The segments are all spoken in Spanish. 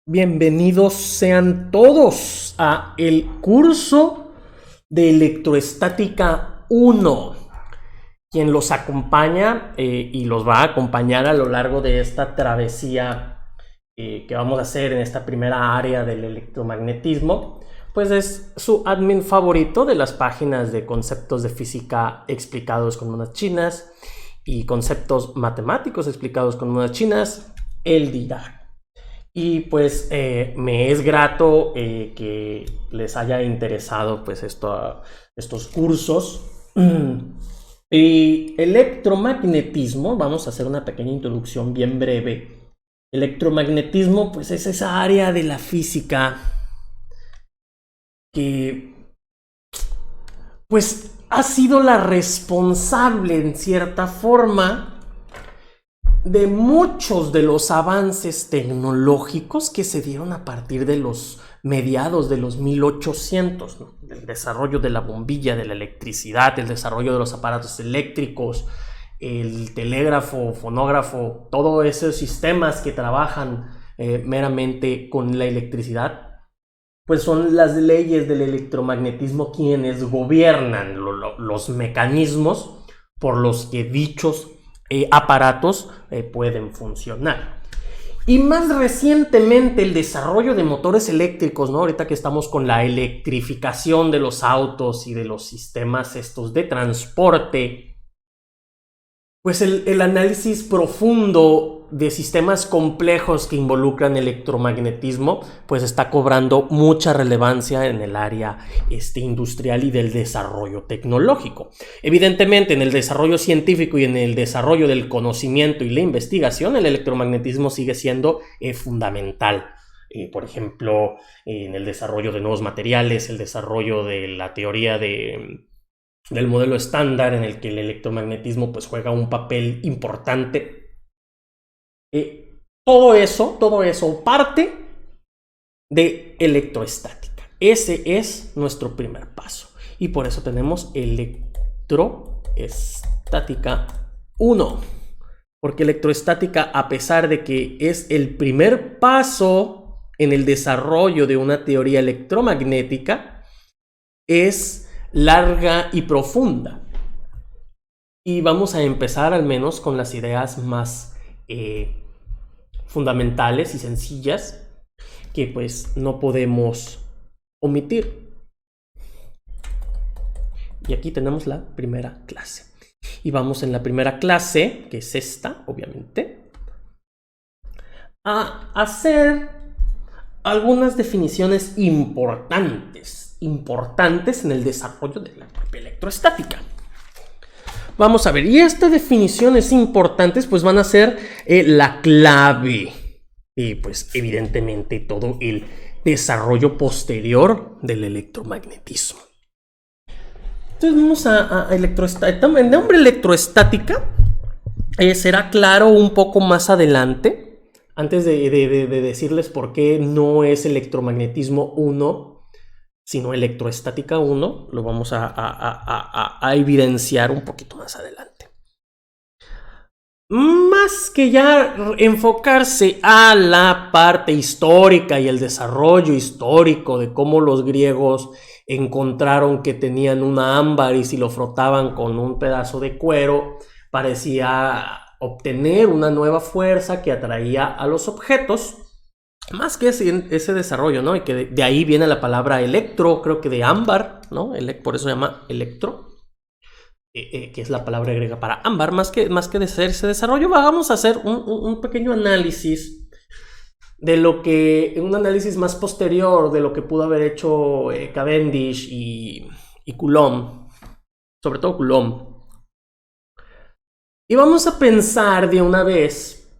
Bienvenidos sean todos a el curso de Electroestática 1. Quien los acompaña y los va a acompañar a lo largo de esta travesía que vamos a hacer en esta primera área del electromagnetismo, pues es su admin favorito de las páginas de conceptos de física explicados con monedas chinas y conceptos matemáticos explicados con monedas chinas, el Dirac. Y pues me es grato que les haya interesado pues estos cursos. Y electromagnetismo, vamos a hacer una pequeña introducción bien breve. Electromagnetismo pues es esa área de la física que pues ha sido la responsable en cierta forma de muchos de los avances tecnológicos que se dieron a partir de los mediados de los 1800, ¿no? El desarrollo de la bombilla, de la electricidad, el desarrollo de los aparatos eléctricos, el telégrafo, fonógrafo, todos esos sistemas que trabajan meramente con la electricidad, pues son las leyes del electromagnetismo quienes gobiernan los mecanismos por los que dichos aparatos pueden funcionar. Y más recientemente el desarrollo de motores eléctricos, ¿no? Ahorita que estamos con la electrificación de los autos y de los sistemas estos de transporte, pues el análisis profundo de sistemas complejos que involucran electromagnetismo pues está cobrando mucha relevancia en el área industrial y del desarrollo tecnológico. Evidentemente en el desarrollo científico y en el desarrollo del conocimiento y la investigación el electromagnetismo sigue siendo fundamental. Por ejemplo, en el desarrollo de nuevos materiales, el desarrollo de la teoría del modelo estándar en el que el electromagnetismo pues juega un papel importante. Todo eso parte de electroestática. Ese es nuestro primer paso. Y por eso tenemos electroestática 1. Porque electroestática, a pesar de que es el primer paso en el desarrollo de una teoría electromagnética, es larga y profunda. Y vamos a empezar al menos con las ideas más fundamentales y sencillas que pues no podemos omitir. Y aquí tenemos la primera clase. Y vamos en la primera clase, que es esta, obviamente, a hacer algunas definiciones importantes en el desarrollo de la propia electroestática. Vamos a ver, y estas definiciones importantes pues van a ser la clave y pues evidentemente todo el desarrollo posterior del electromagnetismo. Entonces vamos a electroestática. El nombre electroestática será claro un poco más adelante, antes de decirles por qué no es electromagnetismo 1, sino electroestática 1, lo vamos a evidenciar un poquito más adelante. Más que ya enfocarse a la parte histórica y el desarrollo histórico de cómo los griegos encontraron que tenían una ámbar y si lo frotaban con un pedazo de cuero, parecía obtener una nueva fuerza que atraía a los objetos. Más que ese desarrollo, ¿no? Y que de ahí viene la palabra electro, creo que de ámbar, ¿no? Por eso se llama electro, que es la palabra griega para ámbar. Más que de ser ese desarrollo, vamos a hacer un pequeño análisis un análisis más posterior de lo que pudo haber hecho Cavendish y Coulomb, sobre todo Coulomb. Y vamos a pensar de una vez,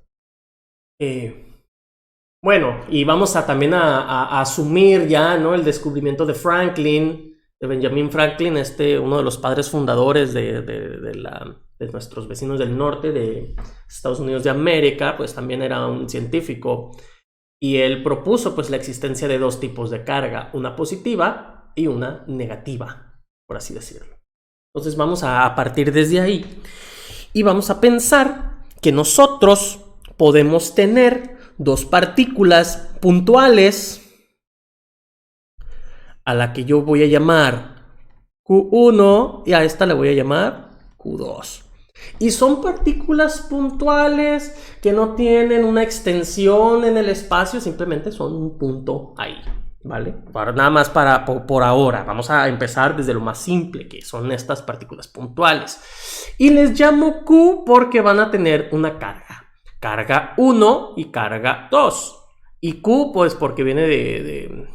bueno, y vamos también a asumir ya, ¿no? El descubrimiento de Benjamin Franklin, uno de los padres fundadores de nuestros vecinos del norte de Estados Unidos de América, pues también era un científico y él propuso pues la existencia de dos tipos de carga, una positiva y una negativa, por así decirlo. Entonces vamos a partir desde ahí y vamos a pensar que nosotros podemos tener dos partículas puntuales a la que yo voy a llamar Q1 y a esta le voy a llamar Q2. Y son partículas puntuales que no tienen una extensión en el espacio, simplemente son un punto ahí, ¿vale? Nada más por ahora, vamos a empezar desde lo más simple, que son estas partículas puntuales. Y les llamo Q porque van a tener una carga 1 y carga 2. Y Q, pues porque viene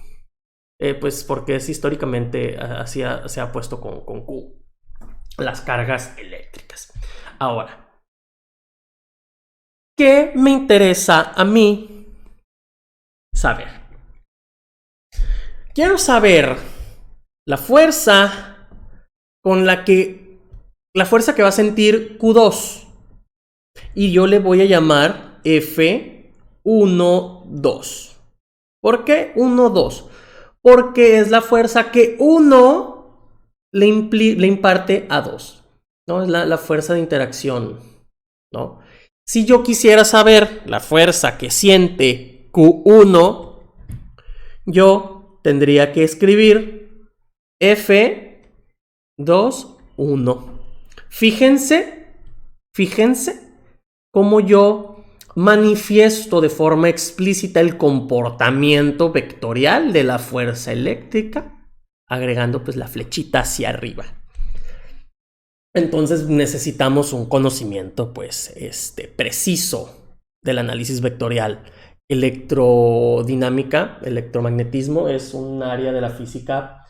pues porque es históricamente así se ha puesto con Q, las cargas eléctricas. Ahora, ¿qué me interesa a mí saber? Quiero saber la fuerza la fuerza que va a sentir Q2. Y yo le voy a llamar F12. ¿Por qué 1, 2? Porque es la fuerza que 1 le imparte a 2, ¿no? Es la fuerza de interacción, ¿no? Si yo quisiera saber la fuerza que siente Q1, yo tendría que escribir F2, 1. Fíjense cómo yo manifiesto de forma explícita el comportamiento vectorial de la fuerza eléctrica, agregando pues la flechita hacia arriba. Entonces necesitamos un conocimiento pues preciso del análisis vectorial. Electrodinámica, electromagnetismo es un área de la física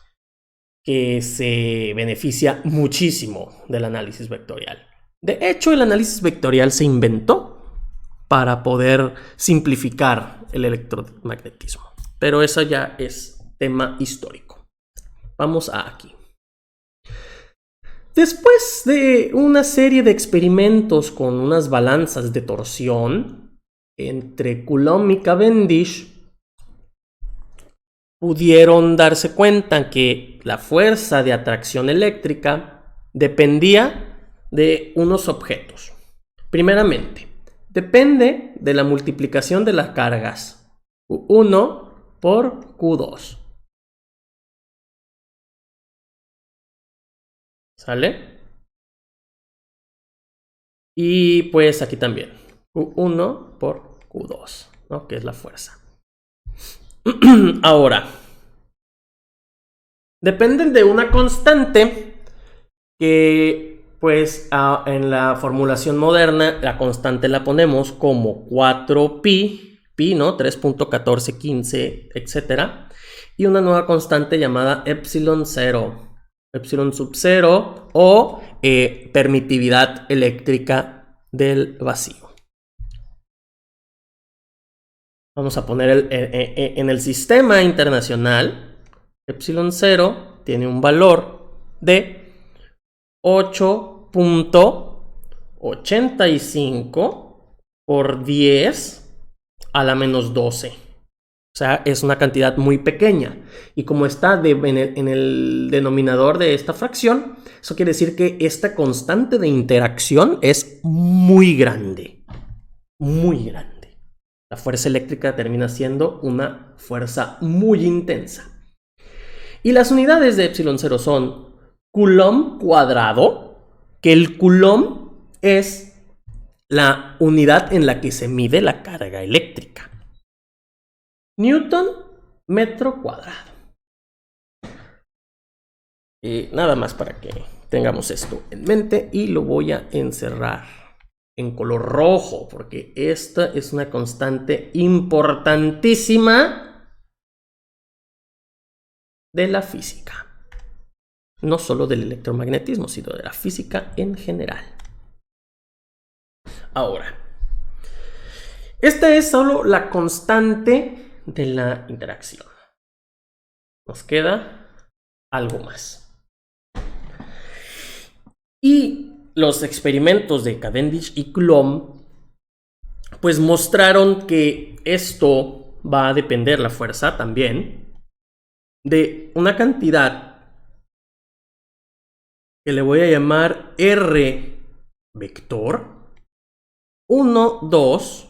que se beneficia muchísimo del análisis vectorial. De hecho, el análisis vectorial se inventó para poder simplificar el electromagnetismo. Pero eso ya es tema histórico. Vamos a aquí. Después de una serie de experimentos con unas balanzas de torsión entre Coulomb y Cavendish, pudieron darse cuenta que la fuerza de atracción eléctrica dependía de unos objetos. Primeramente, depende de la multiplicación de las cargas Q1 por Q2. ¿Sale? Y pues aquí también, Q1 por Q2, ¿no? Que es la fuerza. Ahora, dependen de una constante que pues en la formulación moderna la constante la ponemos como 4pi, ¿no? 3.1415, etcétera, y una nueva constante llamada epsilon 0, epsilon sub 0 o permitividad eléctrica del vacío. Vamos a poner en el sistema internacional, epsilon 0 tiene un valor de 8.85 por 10 a la menos 12. O sea, es una cantidad muy pequeña. Y como está en el denominador de esta fracción, eso quiere decir que esta constante de interacción es muy grande. Muy grande. La fuerza eléctrica termina siendo una fuerza muy intensa. Y las unidades de epsilon 0 son Coulomb cuadrado, que el Coulomb es la unidad en la que se mide la carga eléctrica. Newton metro cuadrado. Nada más para que tengamos esto en mente y lo voy a encerrar en color rojo porque esta es una constante importantísima de la física. No solo del electromagnetismo, sino de la física en general. Ahora, esta es solo la constante de la interacción. Nos queda algo más. Y los experimentos de Cavendish y Coulomb pues mostraron que esto va a depender, la fuerza también, de una cantidad que le voy a llamar R vector 1, 2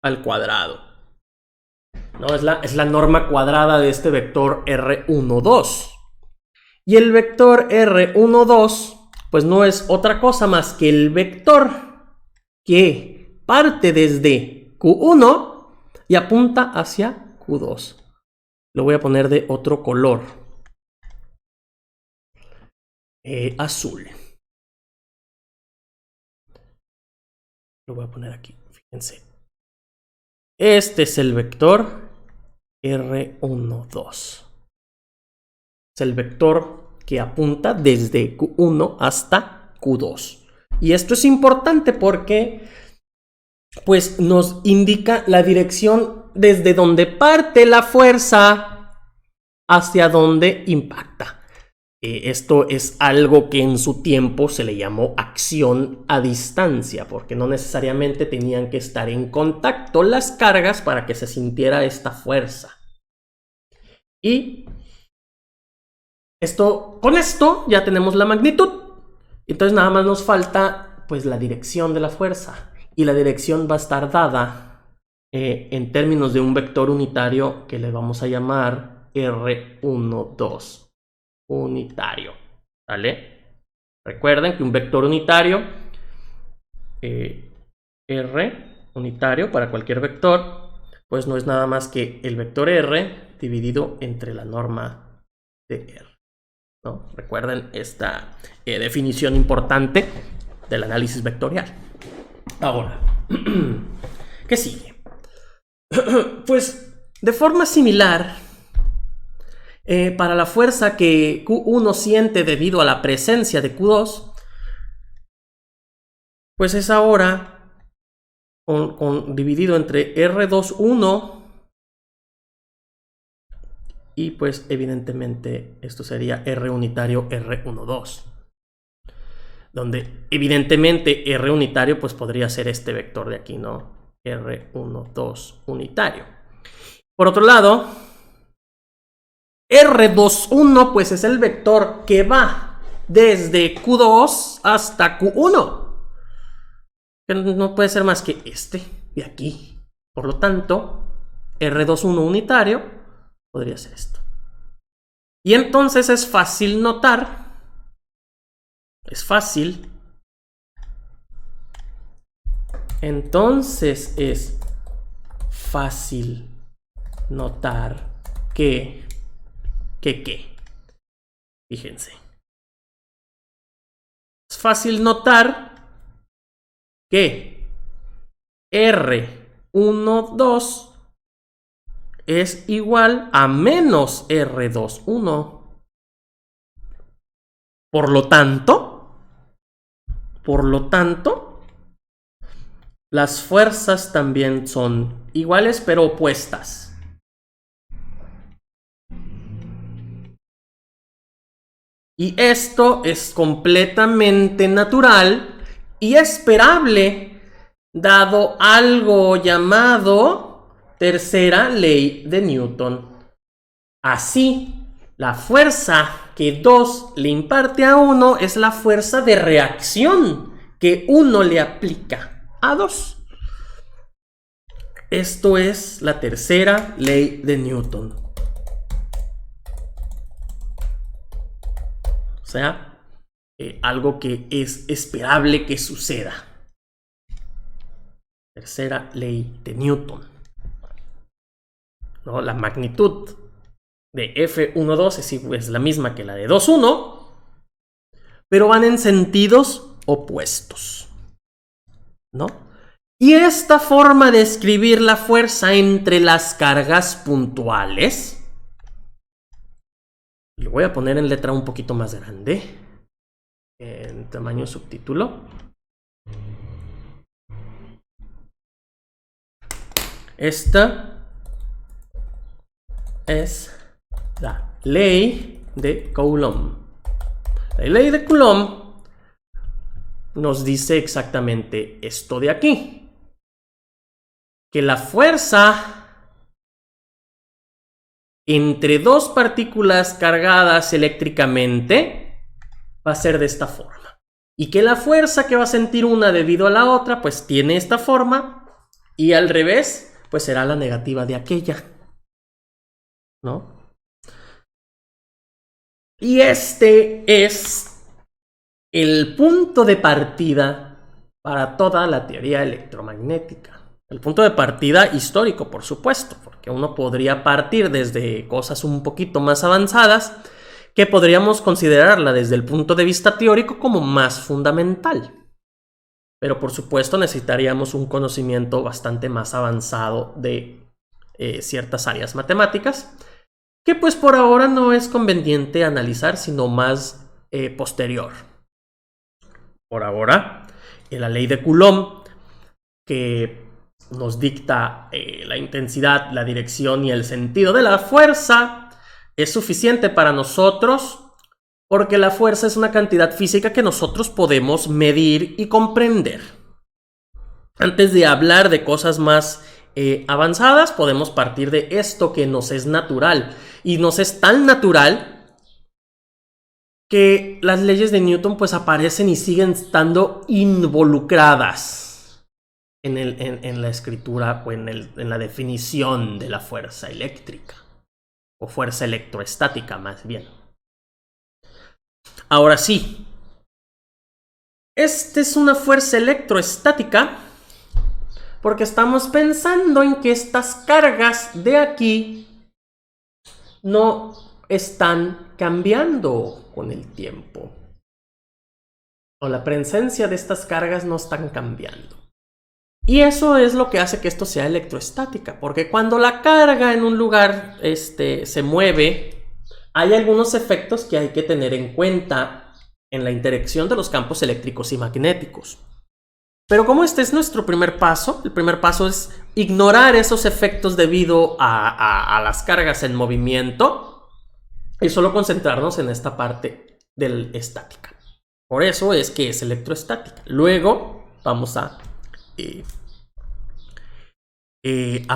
al cuadrado. ¿No? Es la norma cuadrada de este vector R12. Y el vector R12 pues no es otra cosa más que el vector que parte desde Q1 y apunta hacia Q2. Lo voy a poner de otro color. Azul. Lo voy a poner aquí, fíjense. Este es el vector R12. Es el vector que apunta desde Q1 hasta Q2. Y esto es importante porque pues nos indica la dirección desde donde parte la fuerza hacia donde impacta. Esto es algo que en su tiempo se le llamó acción a distancia, porque no necesariamente tenían que estar en contacto las cargas para que se sintiera esta fuerza. Y con esto ya tenemos la magnitud. Entonces nada más nos falta pues la dirección de la fuerza. Y la dirección va a estar dada en términos de un vector unitario que le vamos a llamar R12 unitario. ¿Vale? Recuerden que un vector unitario, R unitario para cualquier vector, pues no es nada más que el vector R dividido entre la norma de R. ¿No? Recuerden esta definición importante del análisis vectorial. Ahora, ¿qué sigue? Pues de forma similar, para la fuerza que Q1 siente debido a la presencia de Q2, pues es ahora dividido entre R21 y pues evidentemente esto sería R unitario R12. Donde evidentemente R unitario pues podría ser este vector de aquí, ¿no? R12 unitario. Por otro lado, R21 pues es el vector que va desde Q2 hasta Q1. Que no puede ser más que este de aquí. Por lo tanto, R21 unitario podría ser esto. Y entonces es fácil notar. Entonces es fácil notar que fíjense. Es fácil notar que R12 es igual a menos R21. Por lo tanto, las fuerzas también son iguales pero opuestas. Y esto es completamente natural y esperable, dado algo llamado tercera ley de Newton. Así, la fuerza que 2 le imparte a 1 es la fuerza de reacción que 1 le aplica a 2. Esto es la tercera ley de Newton. O sea, algo que es esperable que suceda. Tercera ley de Newton. ¿No? La magnitud de F12 es la misma que la de 2,1, pero van en sentidos opuestos. ¿No? Y esta forma de escribir la fuerza entre las cargas puntuales, lo voy a poner en letra un poquito más grande, en tamaño subtítulo. Esta es la ley de Coulomb. La ley de Coulomb nos dice exactamente esto de aquí. Que la fuerza entre dos partículas cargadas eléctricamente va a ser de esta forma. Y que la fuerza que va a sentir una debido a la otra, pues tiene esta forma. Y al revés, pues será la negativa de aquella, ¿no? Y este es el punto de partida para toda la teoría electromagnética. El punto de partida histórico, por supuesto, porque uno podría partir desde cosas un poquito más avanzadas que podríamos considerarla desde el punto de vista teórico como más fundamental. Pero por supuesto necesitaríamos un conocimiento bastante más avanzado de ciertas áreas matemáticas, que pues por ahora no es conveniente analizar, sino más posterior. Por ahora, la ley de Coulomb, que nos dicta la intensidad, la dirección y el sentido de la fuerza, es suficiente para nosotros porque la fuerza es una cantidad física que nosotros podemos medir y comprender. Antes de hablar de cosas más avanzadas, podemos partir de esto que nos es natural. Y nos es tan natural que las leyes de Newton pues aparecen y siguen estando involucradas en la escritura o en la definición de la fuerza eléctrica. O fuerza electroestática más bien. Ahora sí, esta es una fuerza electroestática porque estamos pensando en que estas cargas de aquí no están cambiando con el tiempo. O la presencia de estas cargas no están cambiando. Y eso es lo que hace que esto sea electroestática, porque cuando la carga en un lugar se mueve, hay algunos efectos que hay que tener en cuenta en la interacción de los campos eléctricos y magnéticos. Pero como este es nuestro primer paso, el primer paso es ignorar esos efectos debido a las cargas en movimiento y solo concentrarnos en esta parte del estática. Por eso es que es electroestática. Luego vamos a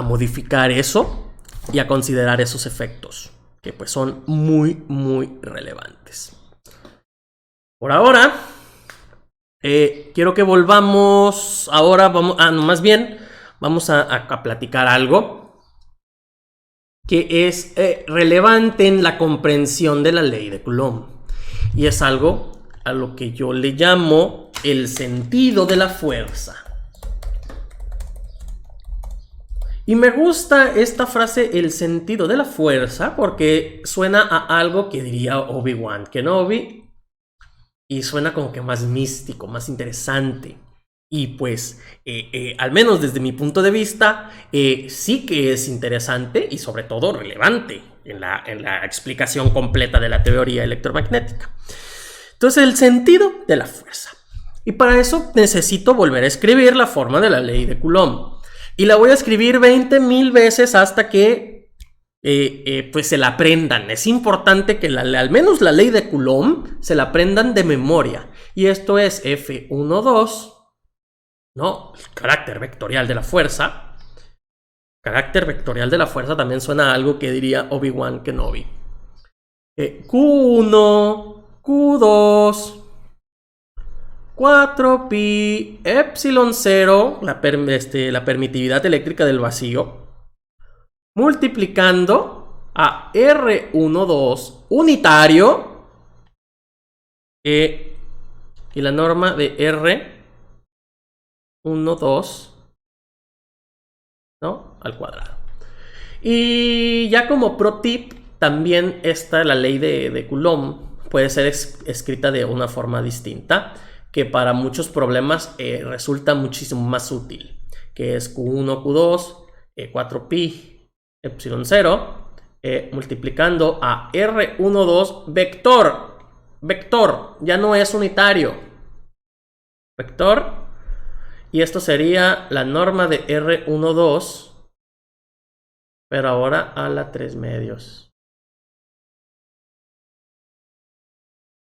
modificar eso y a considerar esos efectos, que pues son muy, muy relevantes. Por ahora, quiero que volvamos, ahora vamos, más bien, vamos a platicar algo que es relevante en la comprensión de la ley de Coulomb. Y es algo a lo que yo le llamo el sentido de la fuerza. Y me gusta esta frase, el sentido de la fuerza, porque suena a algo que diría Obi-Wan Kenobi. Y suena como que más místico, más interesante. Y pues, al menos desde mi punto de vista, sí que es interesante y sobre todo relevante en la explicación completa de la teoría electromagnética. Entonces, el sentido de la fuerza. Y para eso necesito volver a escribir la forma de la ley de Coulomb. Y la voy a escribir 20,000 veces hasta que pues se la aprendan. Es importante que al menos la ley de Coulomb se la aprendan de memoria. Y esto es F12, ¿no? El carácter vectorial de la fuerza. Carácter vectorial de la fuerza también suena a algo que diría Obi-Wan Kenobi. Q1, Q2, 4pi epsilon 0, la permitividad eléctrica del vacío, multiplicando a R12 unitario y la norma de R12, ¿no? Al cuadrado. Y ya como pro tip, también la ley de Coulomb puede ser escrita de una forma distinta, que para muchos problemas resulta muchísimo más útil, que es Q1, Q2, 4pi, epsilon 0, multiplicando a R12 vector. Vector, ya no es unitario. Vector, y esto sería la norma de R12, pero ahora a la 3 medios.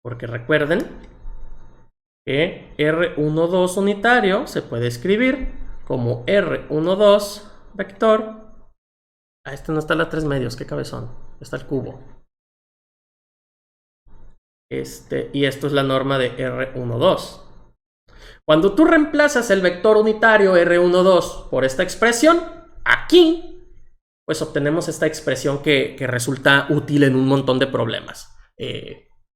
Porque recuerden que R12 unitario se puede escribir como R12 vector. Este no está la 3 medios, qué cabezón. Está el cubo. Y esto es la norma de R12. Cuando tú reemplazas el vector unitario R12 por esta expresión, aquí, pues obtenemos esta expresión que resulta útil en un montón de problemas.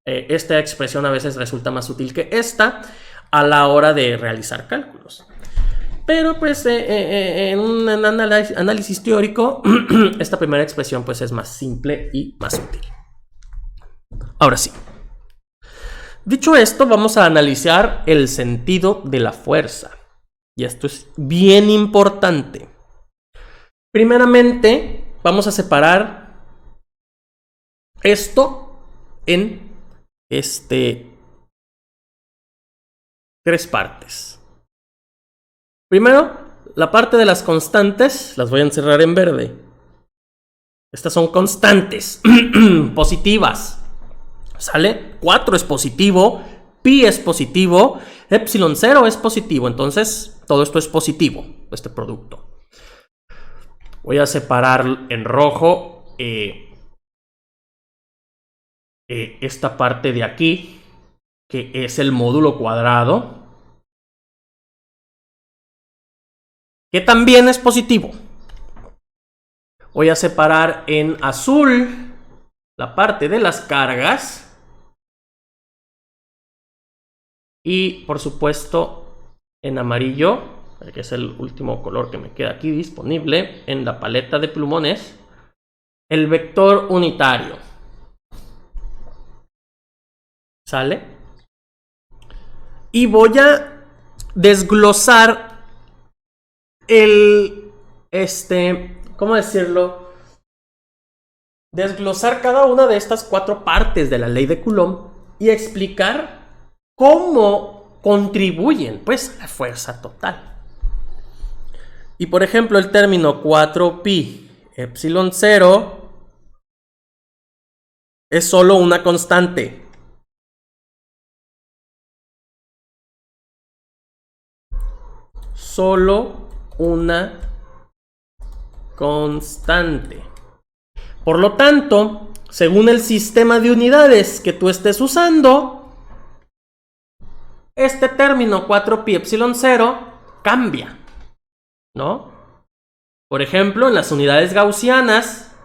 Esta expresión a veces resulta más útil que esta a la hora de realizar cálculos. Pero pues en un análisis teórico, esta primera expresión pues es más simple y más útil. Ahora sí. Dicho esto, vamos a analizar el sentido de la fuerza. Y esto es bien importante. Primeramente, vamos a separar esto en tres partes. Primero, la parte de las constantes, las voy a encerrar en verde. Estas son constantes positivas. ¿Sale? 4 es positivo, pi es positivo, epsilon 0 es positivo. Entonces, todo esto es positivo, este producto. Voy a separar en rojo esta parte de aquí, que es el módulo cuadrado, que también es positivo. Voy a separar en azul la parte de las cargas. Y por supuesto en amarillo, que es el último color que me queda aquí disponible en la paleta de plumones, el vector unitario. ¿Sale? Y voy a desglosar ¿cómo decirlo? Desglosar cada una de estas 4 partes de la ley de Coulomb y explicar cómo contribuyen pues a la fuerza total. Y por ejemplo, el término 4pi epsilon 0 es solo una constante. Solo una constante. Por lo tanto, según el sistema de unidades que tú estés usando, este término 4pi epsilon 0 cambia, ¿no? Por ejemplo, en las unidades gaussianas,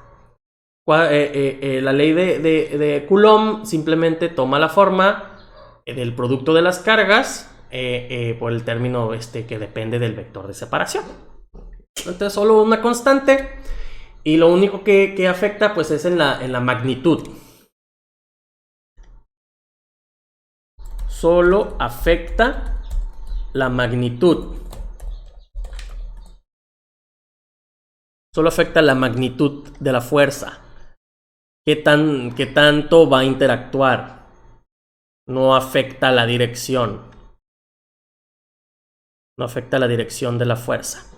la ley de Coulomb simplemente toma la forma del producto de las cargas por el término que depende del vector de separación. Entonces, solo una constante y lo único que afecta pues es en la magnitud. Solo afecta la magnitud. Solo afecta la magnitud de la fuerza. ¿Qué tanto va a interactuar? No afecta la dirección. No afecta la dirección de la fuerza.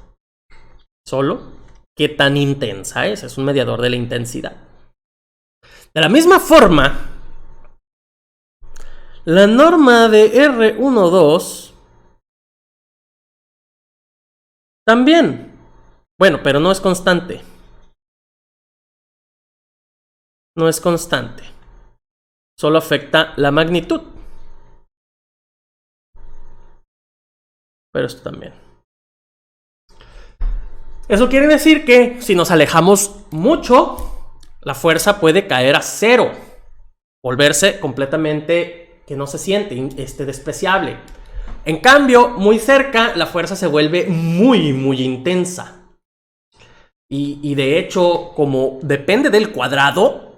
Solo qué tan intensa es. Es un mediador de la intensidad. De la misma forma, la norma de R12 también. Bueno, pero no es constante. No es constante. Solo afecta la magnitud. Pero esto también. Eso quiere decir que si nos alejamos mucho, la fuerza puede caer a 0. Volverse completamente que no se siente, despreciable. En cambio, muy cerca, la fuerza se vuelve muy, muy intensa. Y de hecho, como depende del cuadrado,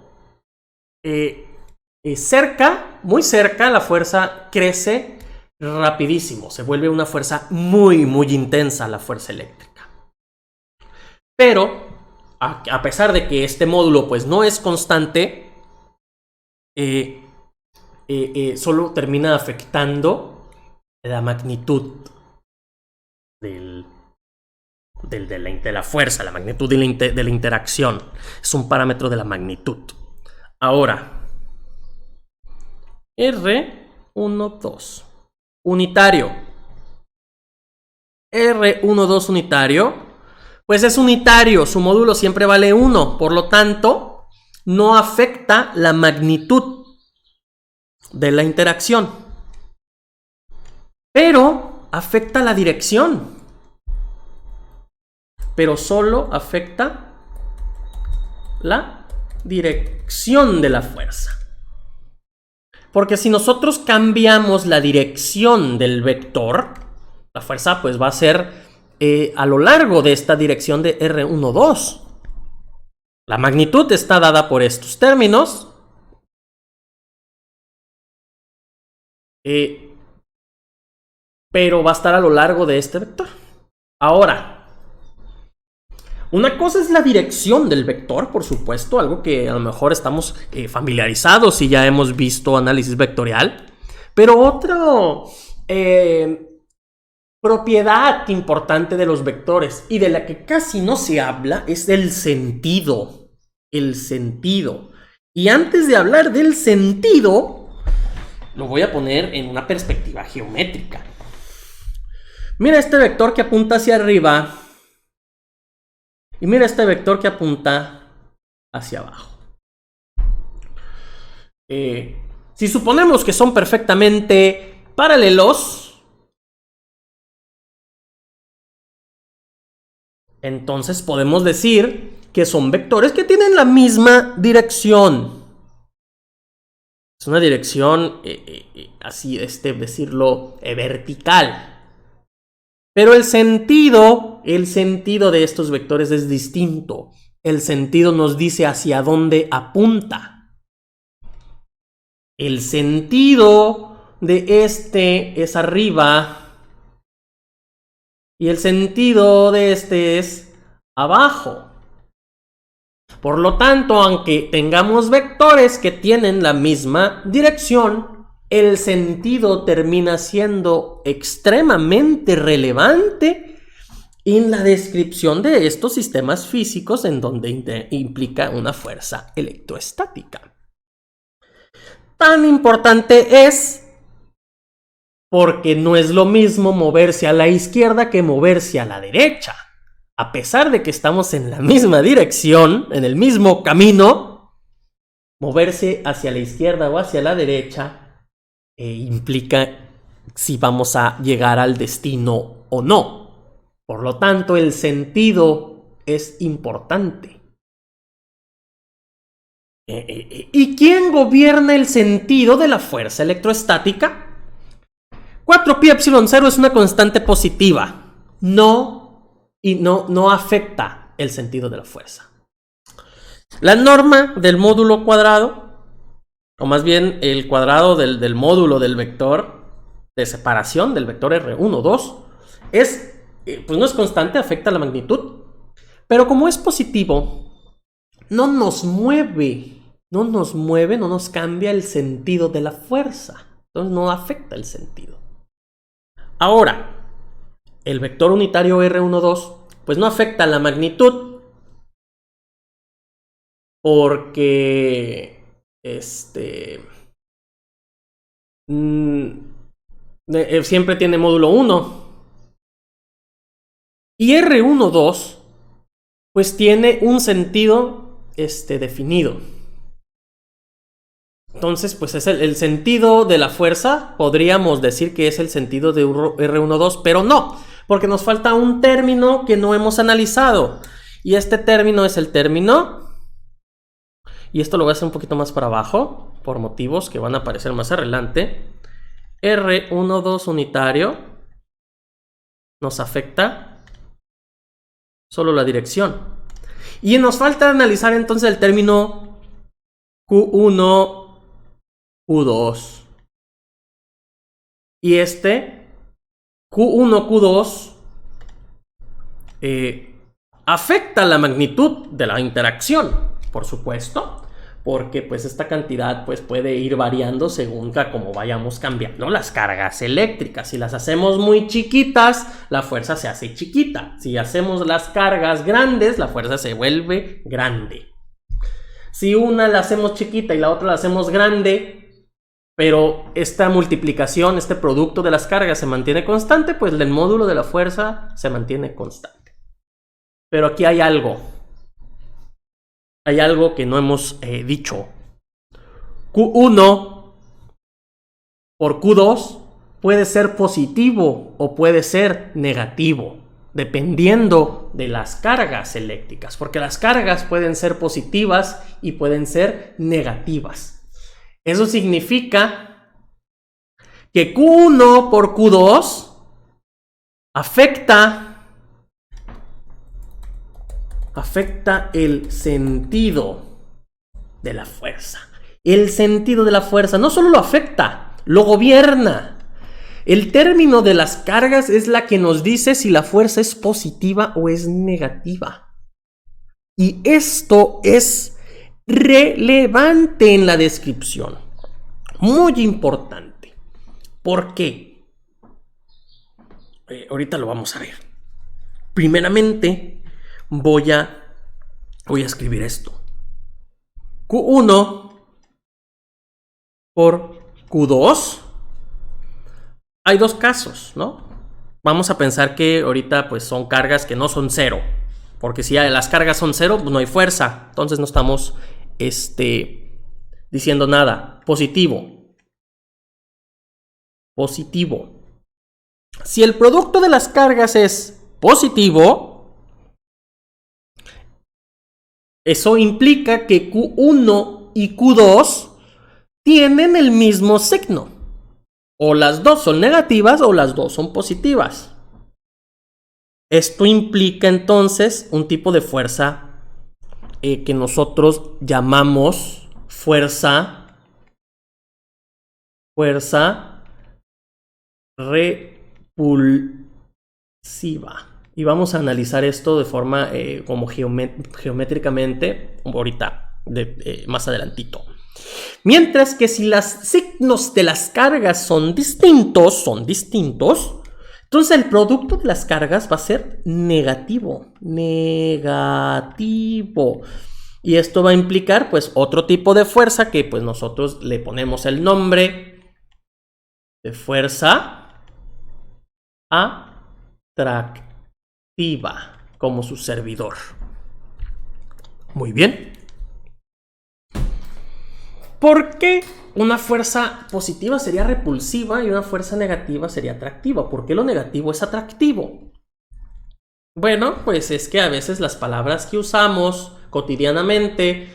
muy cerca, la fuerza crece rapidísimo. Se vuelve una fuerza muy, muy intensa, la fuerza eléctrica. Pero, a pesar de que este módulo pues no es constante, solo termina afectando la magnitud de la fuerza, la magnitud de la interacción. Es un parámetro de la magnitud. Ahora, R12 unitario. R12 unitario, pues es unitario, su módulo siempre vale 1, por lo tanto, no afecta la magnitud de la interacción. pero afecta la dirección. Pero solo afecta la dirección de la fuerza. Porque si nosotros cambiamos la dirección del vector, la fuerza pues va a ser a lo largo de esta dirección de R12. La magnitud está dada por estos términos. Pero va a estar a lo largo de este vector. Ahora, una cosa es la dirección del vector, por supuesto, algo que a lo mejor estamos familiarizados y ya hemos visto análisis vectorial. Pero otra propiedad importante de los vectores y de la que casi no se habla es el sentido. El sentido. Y antes de hablar del sentido, lo voy a poner en una perspectiva geométrica. Mira este vector que apunta hacia arriba. Y mira este vector que apunta hacia abajo. Si suponemos que son perfectamente paralelos, entonces podemos decir que son vectores que tienen la misma dirección. Es una dirección, así decirlo, vertical. Pero el sentido de estos vectores es distinto. El sentido nos dice hacia dónde apunta. El sentido de este es arriba y el sentido de este es abajo. Por lo tanto, aunque tengamos vectores que tienen la misma dirección, el sentido termina siendo extremadamente relevante en la descripción de estos sistemas físicos en donde implica una fuerza electroestática. Tan importante es porque no es lo mismo moverse a la izquierda que moverse a la derecha. A pesar de que estamos en la misma dirección, en el mismo camino, moverse hacia la izquierda o hacia la derecha implica si vamos a llegar al destino o no. Por lo tanto, el sentido es importante. ¿Y quién gobierna el sentido de la fuerza electroestática? 4πε0 es una constante positiva. No afecta el sentido de la fuerza. La norma del módulo cuadrado, o más bien el cuadrado del módulo del vector de separación del vector R12, pues no es constante, afecta la magnitud, pero como es positivo, no nos cambia el sentido de la fuerza, entonces no afecta el sentido. Ahora, el vector unitario R12, pues no afecta la magnitud, porque siempre tiene módulo 1. Y R12 pues tiene un sentido definido. Entonces, pues es el sentido de la fuerza, podríamos decir que es el sentido de R12, pero no, porque nos falta un término que no hemos analizado. Y este término es el término, y esto lo voy a hacer un poquito más para abajo, por motivos que van a aparecer más adelante. R12 unitario nos afecta solo la dirección. Y nos falta analizar entonces el término Q1, Q2. Y Q1, Q2 afecta la magnitud de la interacción, por supuesto, porque pues esta cantidad pues puede ir variando según como vayamos cambiando las cargas eléctricas. Si las hacemos muy chiquitas, la fuerza se hace chiquita. Si hacemos las cargas grandes, la fuerza se vuelve grande. Si una la hacemos chiquita y la otra la hacemos grande, pero esta multiplicación, este producto de las cargas se mantiene constante, pues el módulo de la fuerza se mantiene constante. Pero aquí hay algo. Hay algo que no hemos dicho. Q1 por Q2 puede ser positivo o puede ser negativo, dependiendo de las cargas eléctricas, porque las cargas pueden ser positivas y pueden ser negativas. Eso significa que Q1 por Q2 afecta el sentido de la fuerza. El sentido de la fuerza no solo lo afecta, lo gobierna. El término de las cargas es la que nos dice si la fuerza es positiva o es negativa. Y esto es relevante en la descripción. Muy importante. ¿Por qué? Ahorita lo vamos a ver. Primeramente, voy a escribir esto. Q1 por Q2. Hay dos casos, ¿no? Vamos a pensar que ahorita pues son cargas que no son cero. Porque si las cargas son cero, pues no hay fuerza. Entonces no estamos diciendo nada. Positivo. Positivo. Si el producto de las cargas es positivo, eso implica que Q1 y Q2 tienen el mismo signo. O las dos son negativas o las dos son positivas. Esto implica entonces un tipo de fuerza que nosotros llamamos fuerza repulsiva. Y vamos a analizar esto de forma como geométricamente ahorita, más adelantito. Mientras que si los signos de las cargas son distintos, entonces el producto de las cargas va a ser negativo. Y esto va a implicar pues otro tipo de fuerza que pues nosotros le ponemos el nombre de fuerza atractiva, como su servidor. Muy bien. ¿Por qué una fuerza positiva sería repulsiva y una fuerza negativa sería atractiva? ¿Por qué lo negativo es atractivo? Bueno, pues es que a veces las palabras que usamos cotidianamente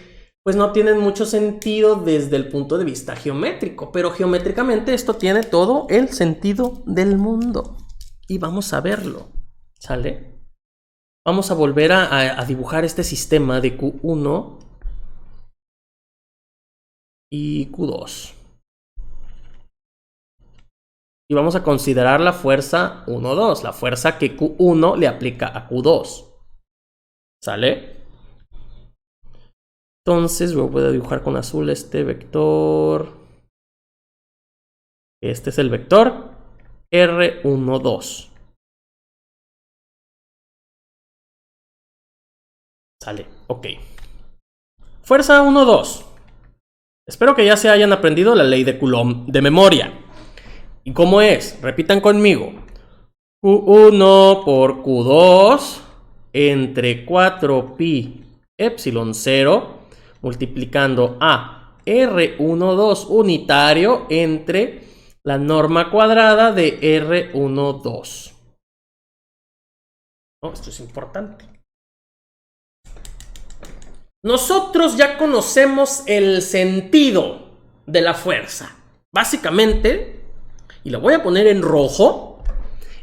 pues no tienen mucho sentido desde el punto de vista geométrico, pero geométricamente esto tiene todo el sentido del mundo. Y vamos a verlo, ¿sale? Vamos a volver a dibujar este sistema de Q1 y Q2. Y vamos a considerar la fuerza 1, 2, la fuerza que Q1 le aplica a Q2. ¿Sale? Entonces voy a dibujar con azul este vector. Este es el vector R1, 2. Sale, ok. Fuerza 1, 2. Espero que ya se hayan aprendido la ley de Coulomb de memoria. ¿Y cómo es? Repitan conmigo. Q1 por Q2 entre 4pi epsilon 0 multiplicando a R12 unitario entre la norma cuadrada de R12. Oh, esto es importante. Nosotros ya conocemos el sentido de la fuerza. Básicamente, y lo voy a poner en rojo,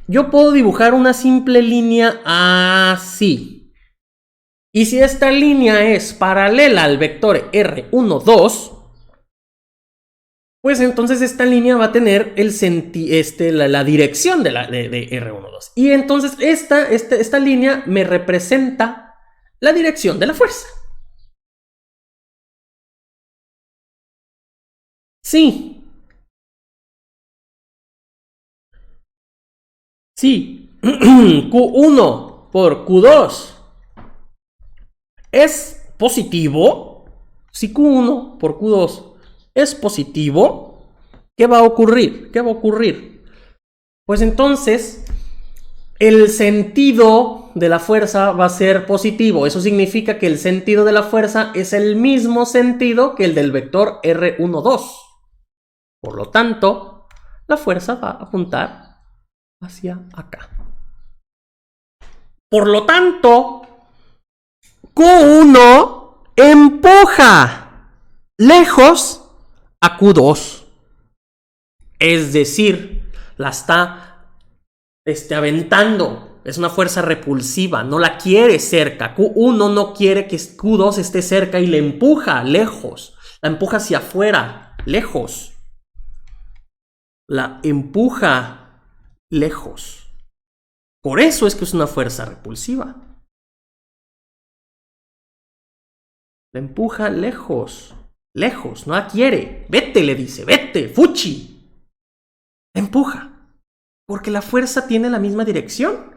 yo puedo dibujar una simple línea así. Y si esta línea es paralela al vector R12, pues entonces esta línea va a tener la dirección de R12. Y entonces esta línea me representa la dirección de la fuerza. Sí. Sí. Q1 por Q2 es positivo. Si Q1 por Q2 es positivo, ¿qué va a ocurrir? Pues entonces el sentido de la fuerza va a ser positivo. Eso significa que el sentido de la fuerza es el mismo sentido que el del vector R12. Por lo tanto, la fuerza va a apuntar hacia acá. Por lo tanto, Q1 empuja lejos a Q2. Es decir, la está aventando. Es una fuerza repulsiva, no la quiere cerca. Q1 no quiere que Q2 esté cerca y le empuja lejos. La empuja hacia afuera, lejos. La empuja lejos. Por eso es que es una fuerza repulsiva. La empuja lejos. Lejos, no la quiere. Vete, le dice, vete, fuchi. La empuja. Porque la fuerza tiene la misma dirección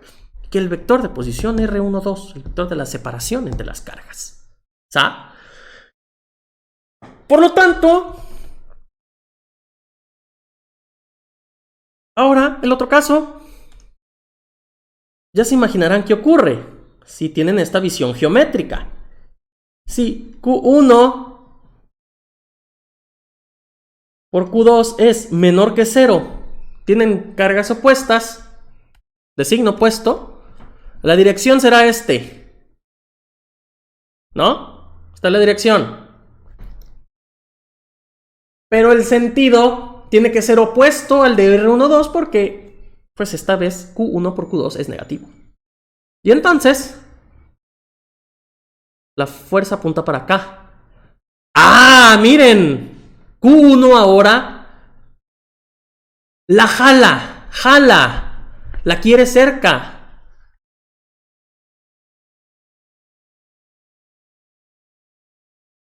que el vector de posición R12, el vector de la separación entre las cargas. ¿Sa? Por lo tanto, ahora, el otro caso, ya se imaginarán qué ocurre si tienen esta visión geométrica. Si Q1 por Q2 es menor que 0, tienen cargas opuestas, de signo opuesto, la dirección será ¿no? Esta es la dirección. Pero el sentido tiene que ser opuesto al de R12 porque, pues esta vez Q1 por Q2 es negativo. Y entonces, la fuerza apunta para acá. ¡Ah! Miren, Q1 ahora la jala, la quiere cerca.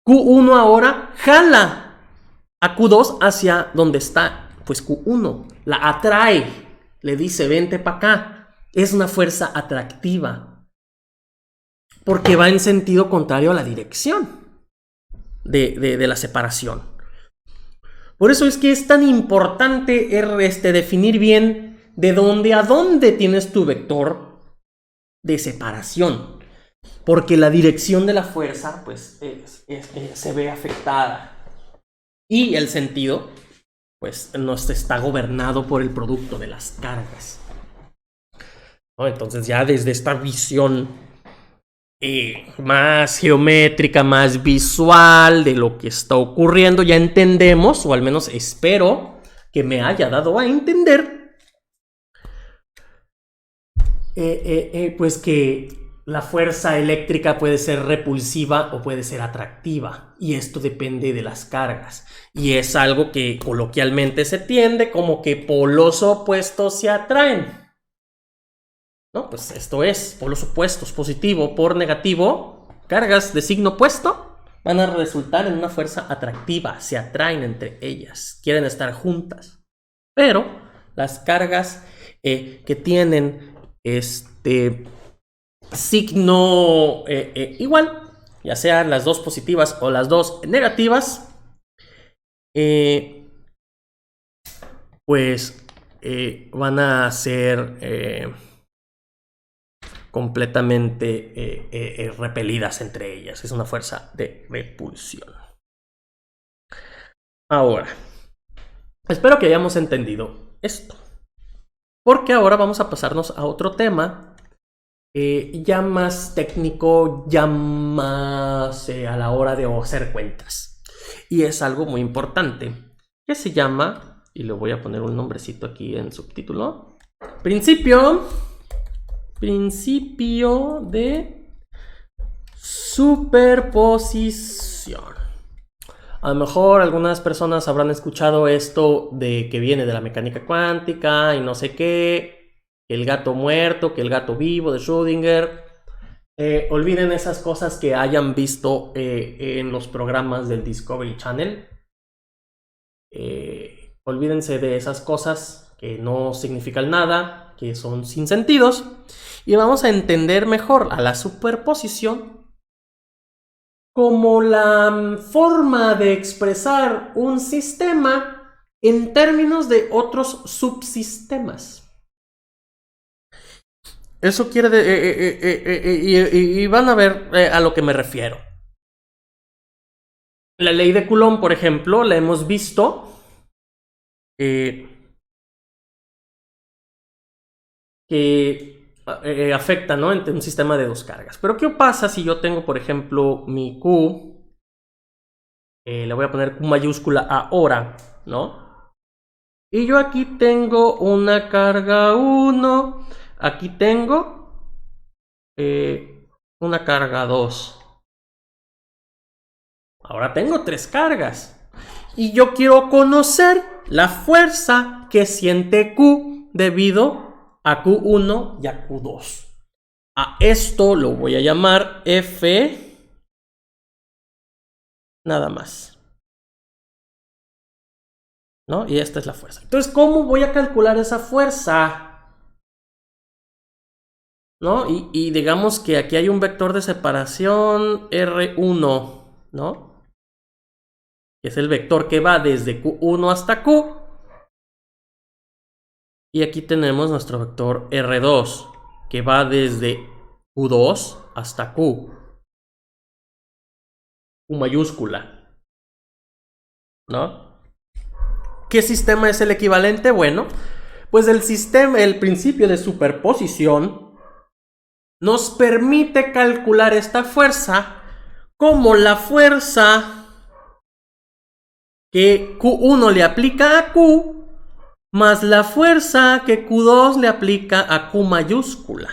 Q1 ahora jala a Q2 hacia donde está, pues Q1, la atrae, le dice vente para acá. Es una fuerza atractiva porque va en sentido contrario a la dirección de la separación. Por eso es que es tan importante definir bien de dónde a dónde tienes tu vector de separación, porque la dirección de la fuerza pues se ve afectada y el sentido pues no está gobernado por el producto de las cargas, ¿no? Entonces ya desde esta visión más geométrica, más visual de lo que está ocurriendo, ya entendemos, o al menos espero que me haya dado a entender, pues que la fuerza eléctrica puede ser repulsiva o puede ser atractiva, y esto depende de las cargas, y es algo que coloquialmente se entiende como que polos opuestos se atraen. ¿No? Pues esto es, polos opuestos, positivo por negativo, cargas de signo opuesto, van a resultar en una fuerza atractiva, se atraen entre ellas, quieren estar juntas. Pero las cargas que tienen signo igual, ya sean las dos positivas o las dos negativas, pues van a ser completamente repelidas entre ellas. Es una fuerza de repulsión. Ahora, espero que hayamos entendido esto, porque ahora vamos a pasarnos a otro tema ya más técnico, ya más a la hora de hacer cuentas, y es algo muy importante que se llama, y le voy a poner un nombrecito aquí en subtítulo, principio de superposición. A lo mejor algunas personas habrán escuchado esto de que viene de la mecánica cuántica y no sé qué, el gato muerto, que el gato vivo de Schrödinger. Olviden esas cosas que hayan visto en los programas del Discovery Channel. Olvídense de esas cosas que no significan nada, que son sin sentidos, y vamos a entender mejor a la superposición como la forma de expresar un sistema en términos de otros subsistemas. Eso quiere y van a ver a lo que me refiero. La ley de Coulomb, por ejemplo, la hemos visto que afecta, ¿no? Entre un sistema de dos cargas. Pero ¿qué pasa si yo tengo, por ejemplo, mi Q? Le voy a poner Q mayúscula ahora, ¿no? Y yo aquí tengo una carga 1. Aquí tengo una carga 2. Ahora tengo 3 cargas. Y yo quiero conocer la fuerza que siente Q debido a Q1 y a Q2. A esto lo voy a llamar F nada más, ¿no? Y esta es la fuerza. Entonces, ¿cómo voy a calcular esa fuerza? ¿No? Y digamos que aquí hay un vector de separación R1, ¿no? Es el vector que va desde Q1 hasta Q. Y aquí tenemos nuestro vector R2, que va desde Q2 hasta Q. Q mayúscula, ¿no? ¿Qué sistema es el equivalente? Bueno, pues el principio de superposición nos permite calcular esta fuerza como la fuerza que Q1 le aplica a Q más la fuerza que Q2 le aplica a Q mayúscula.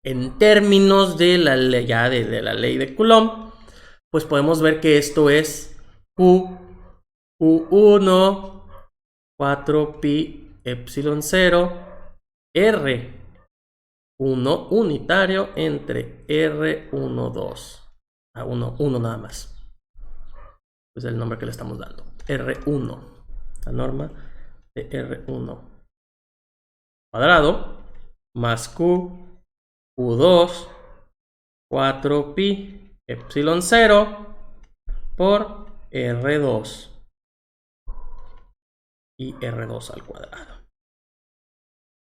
En términos de la ley, ya de la ley de Coulomb, pues podemos ver que esto es Q1 4pi epsilon 0 R1 unitario entre R1 2. A 1 nada más. Es el nombre que le estamos dando. R1. La norma de R1 cuadrado más Q2 4pi epsilon 0 por R2 y R2 al cuadrado.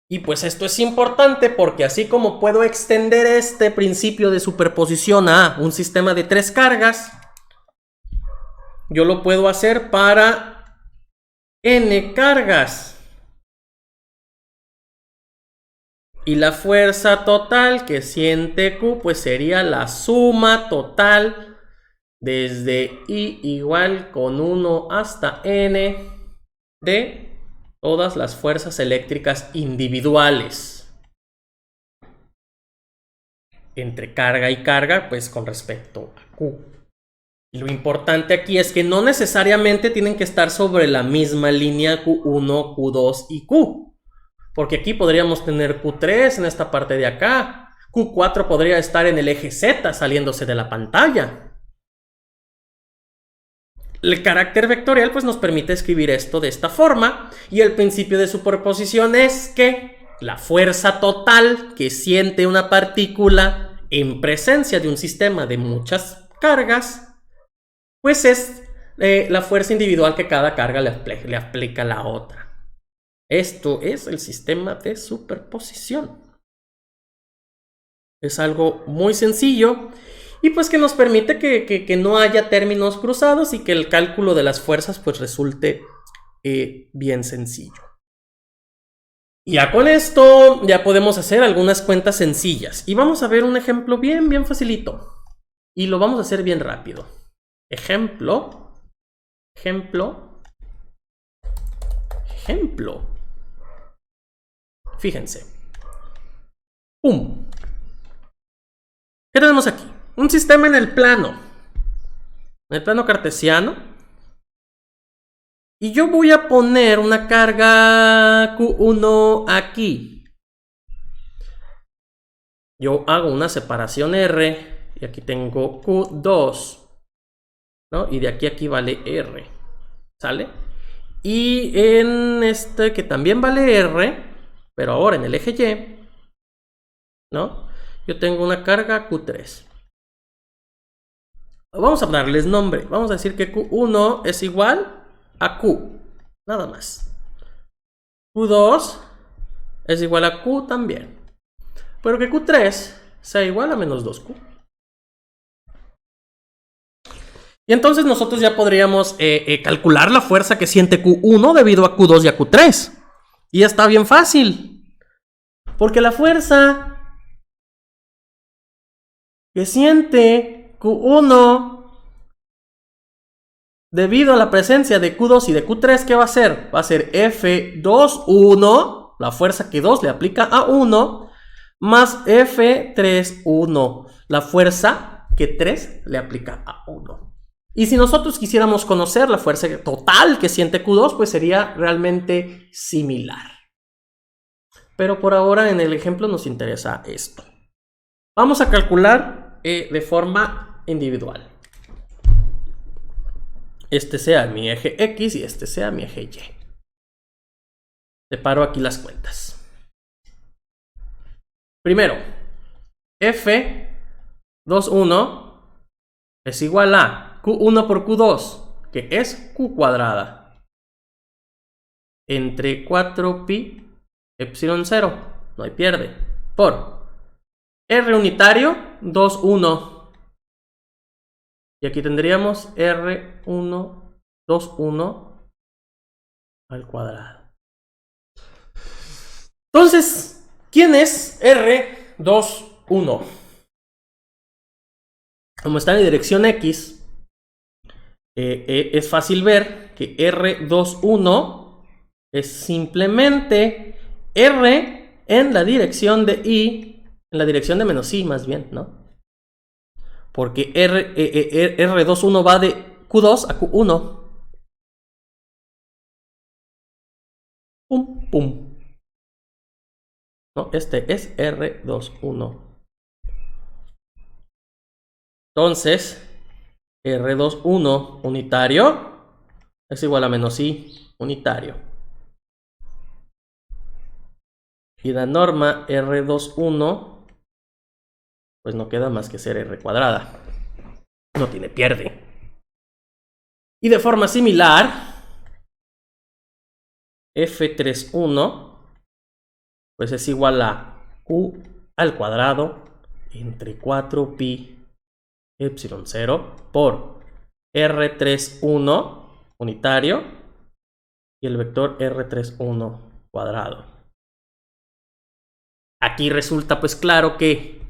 Y pues esto es importante porque así como puedo extender este principio de superposición a un sistema de 3 cargas, yo lo puedo hacer para n cargas. Y la fuerza total que siente Q pues sería la suma total desde I igual con 1 hasta n de todas las fuerzas eléctricas individuales entre carga y carga, pues con respecto a Q. Y lo importante aquí es que no necesariamente tienen que estar sobre la misma línea Q1, Q2 y Q. Porque aquí podríamos tener Q3 en esta parte de acá. Q4 podría estar en el eje Z saliéndose de la pantalla. El carácter vectorial pues nos permite escribir esto de esta forma. Y el principio de superposición es que la fuerza total que siente una partícula en presencia de un sistema de muchas cargas, pues es la fuerza individual que cada carga le aplica a la otra. Esto es el sistema de superposición. Es algo muy sencillo y pues que nos permite que no haya términos cruzados y que el cálculo de las fuerzas pues resulte bien sencillo. Y ya con esto ya podemos hacer algunas cuentas sencillas. Y vamos a ver un ejemplo bien facilito. Y lo vamos a hacer bien rápido. Ejemplo. Fíjense. ¡Pum! ¿Qué tenemos aquí? Un sistema en el plano cartesiano. Y yo voy a poner una carga Q1 aquí. Yo hago una separación R y aquí tengo Q2, ¿no? Y de aquí a aquí vale R, ¿sale? Y en este que también vale R, pero ahora en el eje Y, ¿no? Yo tengo una carga Q3. Vamos a darles nombre. Vamos a decir que Q1 es igual a Q, nada más. Q2 es igual a Q también. Pero que Q3 sea igual a menos 2Q. Y entonces nosotros ya podríamos calcular la fuerza que siente Q1 debido a Q2 y a Q3. Y está bien fácil. Porque la fuerza que siente Q1 debido a la presencia de Q2 y de Q3, ¿qué va a ser? Va a ser F2,1, la fuerza que 2 le aplica a 1, más F3,1, la fuerza que 3 le aplica a 1. Y si nosotros quisiéramos conocer la fuerza total que siente Q2, pues sería realmente similar. Pero por ahora en el ejemplo nos interesa esto. Vamos a calcular de forma individual. Este sea mi eje X y este sea mi eje Y. Separo aquí las cuentas. Primero, F2,1 es igual a Q1 por Q2, que es Q cuadrada, entre 4pi epsilon 0, no hay pierde, por R unitario 2,1. Y aquí tendríamos R1, 2,1 al cuadrado. Entonces, ¿quién es R2,1? Como está en la dirección X, es fácil ver que R2,1 es simplemente R en la dirección de I, en la dirección de menos I más bien, ¿no? Porque R2,1 va de Q2 a Q1. Pum, pum. ¿No? Este es R2,1. Entonces, R2,1 unitario es igual a menos I unitario. Y la norma R2,1 pues no queda más que ser R cuadrada. No tiene pierde. Y de forma similar, F3,1 pues es igual a Q al cuadrado entre 4pi epsilon 0 por R3,1 unitario y el vector R3,1 cuadrado. Aquí resulta pues claro que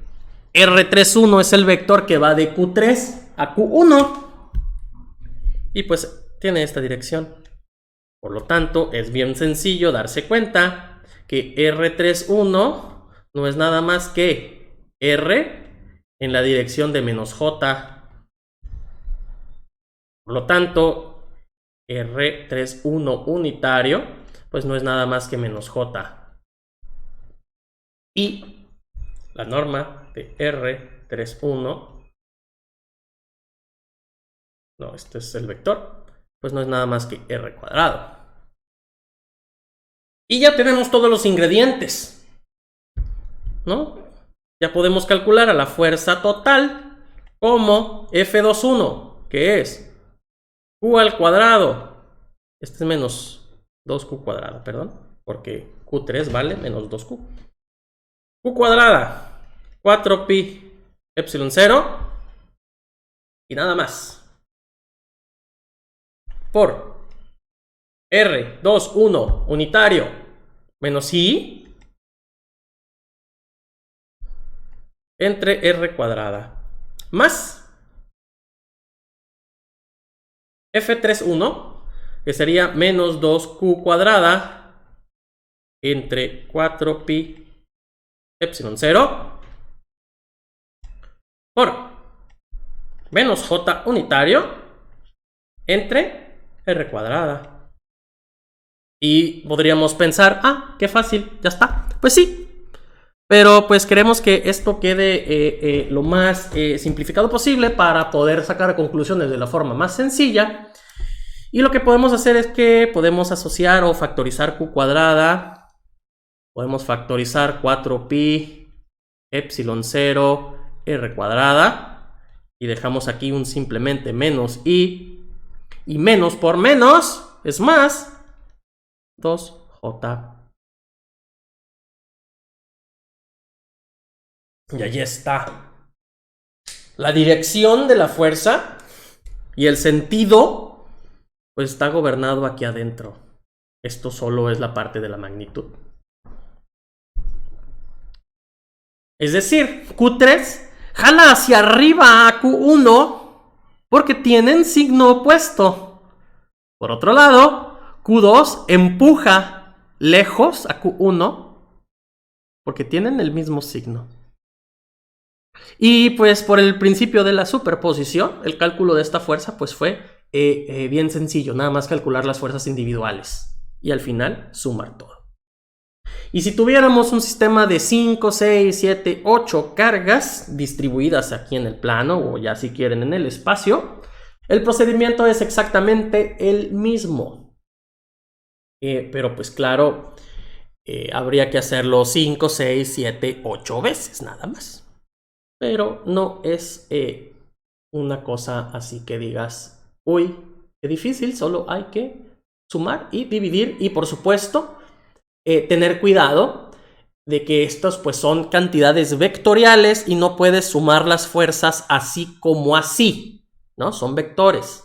R3,1 es el vector que va de Q3 a Q1 y pues tiene esta dirección. Por lo tanto, es bien sencillo darse cuenta que R3,1 no es nada más que R en la dirección de menos J. Por lo tanto, R3,1 unitario pues no es nada más que menos J. Y la norma de R3,1, no, este es el vector, pues no es nada más que R cuadrado. Y ya tenemos todos los ingredientes, ¿no? Ya podemos calcular a la fuerza total como F2,1, que es Q al cuadrado. Este es menos 2Q cuadrada, perdón, porque Q3 vale menos 2Q. Q cuadrada, 4pi epsilon 0 y nada más. Por R2,1 unitario menos I entre R cuadrada más F3,1, que sería menos 2Q cuadrada entre 4pi epsilon 0 por menos J unitario entre R cuadrada. Y podríamos pensar, ah, qué fácil, ya está. Pues sí, pero pues queremos que esto quede lo más simplificado posible para poder sacar conclusiones de la forma más sencilla. Y lo que podemos hacer es que podemos asociar o factorizar Q cuadrada. Podemos factorizar 4pi epsilon 0 R cuadrada. Y dejamos aquí un simplemente menos I. Y menos por menos es más 2J. Y ahí está. La dirección de la fuerza y el sentido pues está gobernado aquí adentro. Esto solo es la parte de la magnitud. Es decir, Q3 jala hacia arriba a Q1 porque tienen signo opuesto. Por otro lado, Q2 empuja lejos a Q1 porque tienen el mismo signo. Y pues por el principio de la superposición, el cálculo de esta fuerza pues fue bien sencillo, nada más calcular las fuerzas individuales y al final sumar todo. Y si tuviéramos un sistema de 5, 6, 7, 8 cargas distribuidas aquí en el plano o ya si quieren en el espacio, el procedimiento es exactamente el mismo. Pero pues claro, habría que hacerlo 5, 6, 7, 8 veces nada más. Pero no es una cosa así que digas, uy, qué difícil, solo hay que sumar y dividir y por supuesto tener cuidado de que estos pues son cantidades vectoriales y no puedes sumar las fuerzas así como así, ¿no? Son vectores.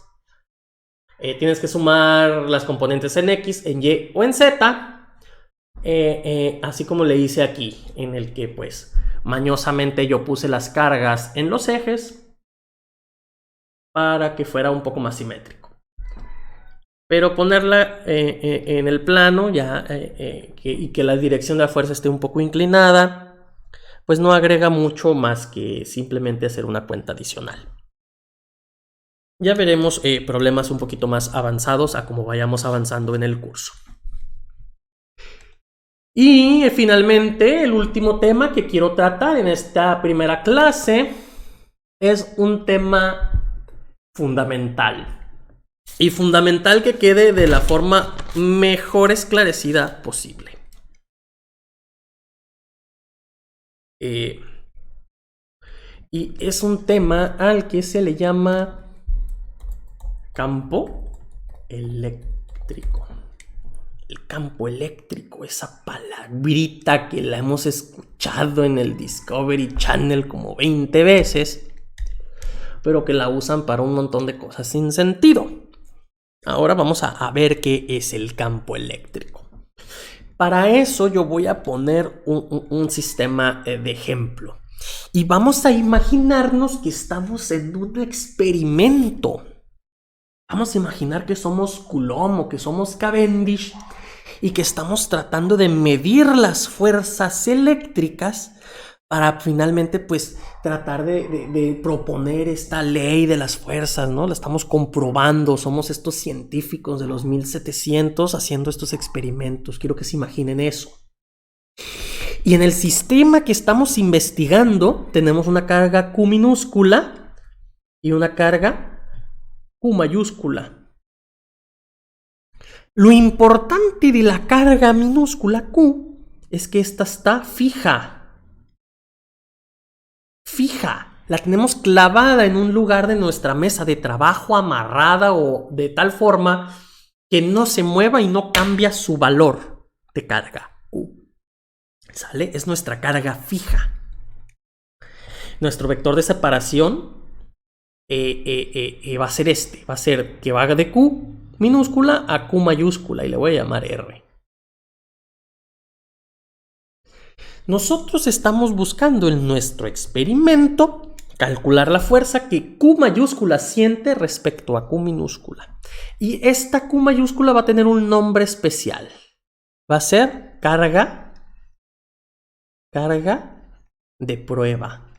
Tienes que sumar las componentes en X, en Y o en Z, así como le hice aquí, en el que pues mañosamente yo puse las cargas en los ejes para que fuera un poco más simétrico. Pero ponerla en el plano ya y que la dirección de la fuerza esté un poco inclinada, pues no agrega mucho más que simplemente hacer una cuenta adicional. Ya veremos problemas un poquito más avanzados a como vayamos avanzando en el curso. Y finalmente, el último tema que quiero tratar en esta primera clase es un tema fundamental. Y fundamental que quede de la forma mejor esclarecida posible. Y es un tema al que se le llama campo eléctrico. El campo eléctrico, esa palabrita que la hemos escuchado en el Discovery Channel como 20 veces, pero que la usan para un montón de cosas sin sentido. Ahora vamos a ver qué es el campo eléctrico. Para eso yo voy a poner un sistema de ejemplo. Y vamos a imaginarnos que estamos en un experimento. Vamos a imaginar que somos Coulomb o que somos Cavendish y que estamos tratando de medir las fuerzas eléctricas para finalmente pues tratar de proponer esta ley de las fuerzas, ¿no? La estamos comprobando, somos estos científicos de los 1700 haciendo estos experimentos. Quiero que se imaginen eso. Y en el sistema que estamos investigando tenemos una carga Q minúscula y una carga Q mayúscula. Lo importante de la carga minúscula Q es que esta está fija. Fija. La tenemos clavada en un lugar de nuestra mesa de trabajo, amarrada o de tal forma que no se mueva y no cambia su valor de carga Q. ¿Sale? Es nuestra carga fija. Nuestro vector de separación va a ser este. Va a ser que va de Q minúscula a Q mayúscula y le voy a llamar R. Nosotros estamos buscando en nuestro experimento calcular la fuerza que Q mayúscula siente respecto a Q minúscula. Y esta Q mayúscula va a tener un nombre especial. Va a ser carga de prueba.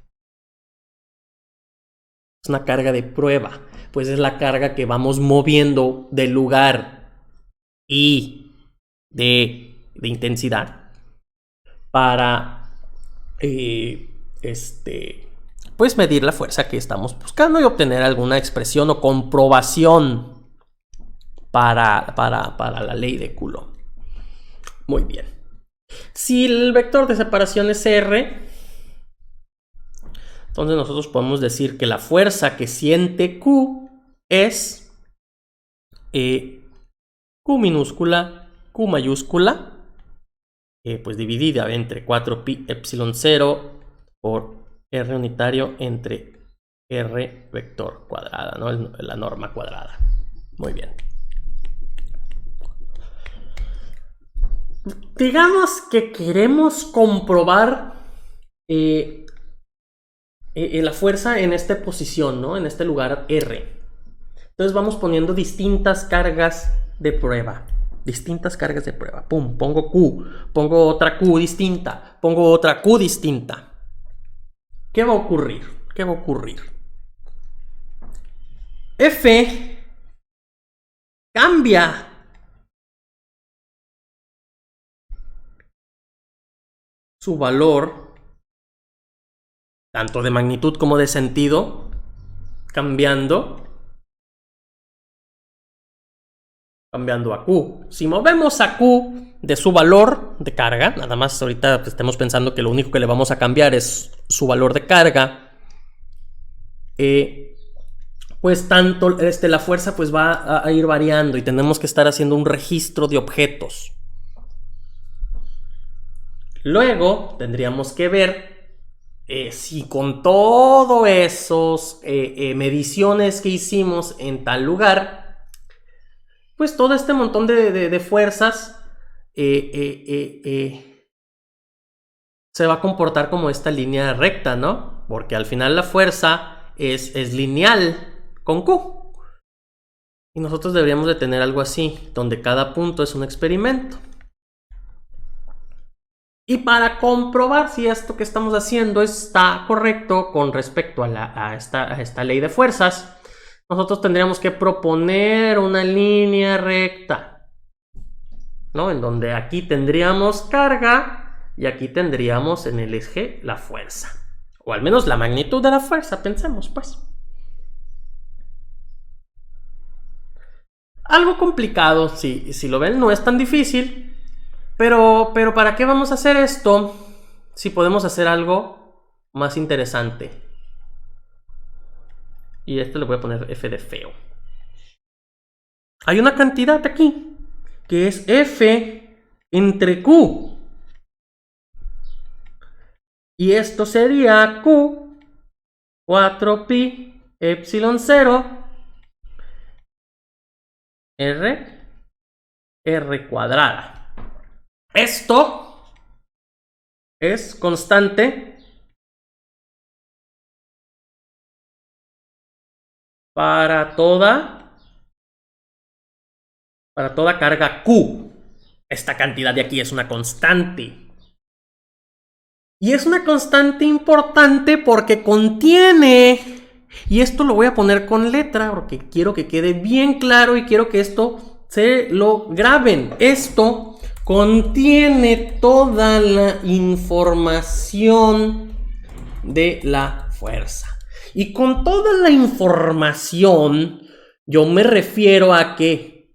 Es una carga de prueba, pues es la carga que vamos moviendo del lugar y de intensidad para pues medir la fuerza que estamos buscando y obtener alguna expresión o comprobación para la ley de Coulomb. Muy bien. Si el vector de separación es R, entonces nosotros podemos decir que la fuerza que siente Q es Q minúscula, Q mayúscula, pues dividida entre 4pi epsilon 0 por R unitario entre R vector cuadrada, ¿no? La norma cuadrada. Muy bien. Digamos que queremos comprobar la fuerza en esta posición, ¿no? En este lugar R. Entonces vamos poniendo distintas cargas de prueba. Distintas cargas de prueba. Pum, pongo Q. Pongo otra Q distinta. Pongo otra Q distinta. ¿Qué va a ocurrir? ¿Qué va a ocurrir? F cambia su valor, tanto de magnitud como de sentido, cambiando a Q. Si movemos a Q de su valor de carga, nada más ahorita pues, estemos pensando que lo único que le vamos a cambiar es su valor de carga, pues tanto la fuerza pues va a ir variando y tenemos que estar haciendo un registro de objetos. Luego tendríamos que ver si con todo esos mediciones que hicimos en tal lugar, pues todo este montón de fuerzas se va a comportar como esta línea recta, ¿no? Porque al final la fuerza es lineal con Q. Y nosotros deberíamos de tener algo así, donde cada punto es un experimento. Y para comprobar si esto que estamos haciendo está correcto con respecto a esta ley de fuerzas, nosotros tendríamos que proponer una línea recta, ¿no? En donde aquí tendríamos carga y aquí tendríamos en el eje la fuerza. O al menos la magnitud de la fuerza, pensemos pues. Algo complicado, si lo ven, no es tan difícil. Pero ¿para qué vamos a hacer esto si podemos hacer algo más interesante? Y esto le voy a poner F de feo. Hay una cantidad aquí que es F entre Q. Y esto sería Q 4pi epsilon 0 R cuadrada. Esto es constante para toda carga Q. Esta cantidad de aquí es una constante. Y es una constante importante porque contiene, y esto lo voy a poner con letra porque quiero que quede bien claro y quiero que esto se lo graben. Esto contiene toda la información de la fuerza. Y con toda la información, yo me refiero a que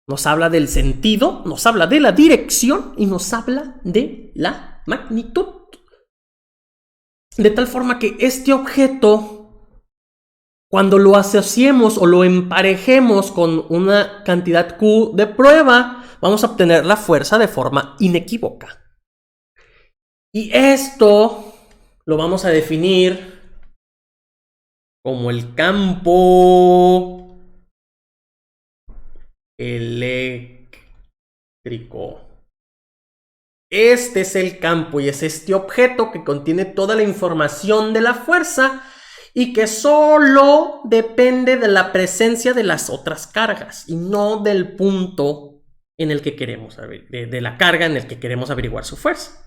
nos habla del sentido, nos habla de la dirección y nos habla de la magnitud. De tal forma que este objeto, cuando lo asociemos o lo emparejemos con una cantidad Q de prueba, vamos a obtener la fuerza de forma inequívoca. Y esto lo vamos a definir como el campo eléctrico. Este es el campo y es este objeto que contiene toda la información de la fuerza y que solo depende de la presencia de las otras cargas y no del punto en el que queremos, de la carga en el que queremos averiguar su fuerza.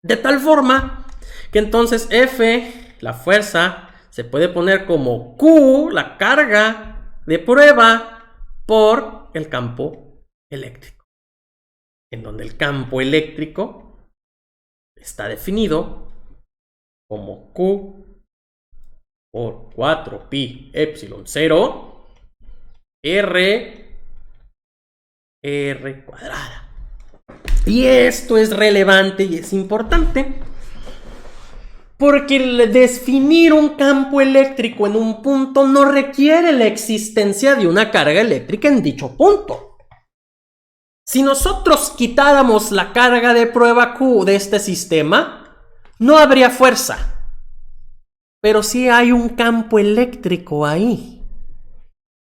De tal forma que entonces F, la fuerza, se puede poner como Q, la carga de prueba, por el campo eléctrico. En donde el campo eléctrico está definido como Q por 4pi epsilon 0 R cuadrada. Y esto es relevante y es importante porque el definir un campo eléctrico en un punto no requiere la existencia de una carga eléctrica en dicho punto. Si nosotros quitáramos la carga de prueba Q de este sistema, no habría fuerza. Pero sí hay un campo eléctrico ahí.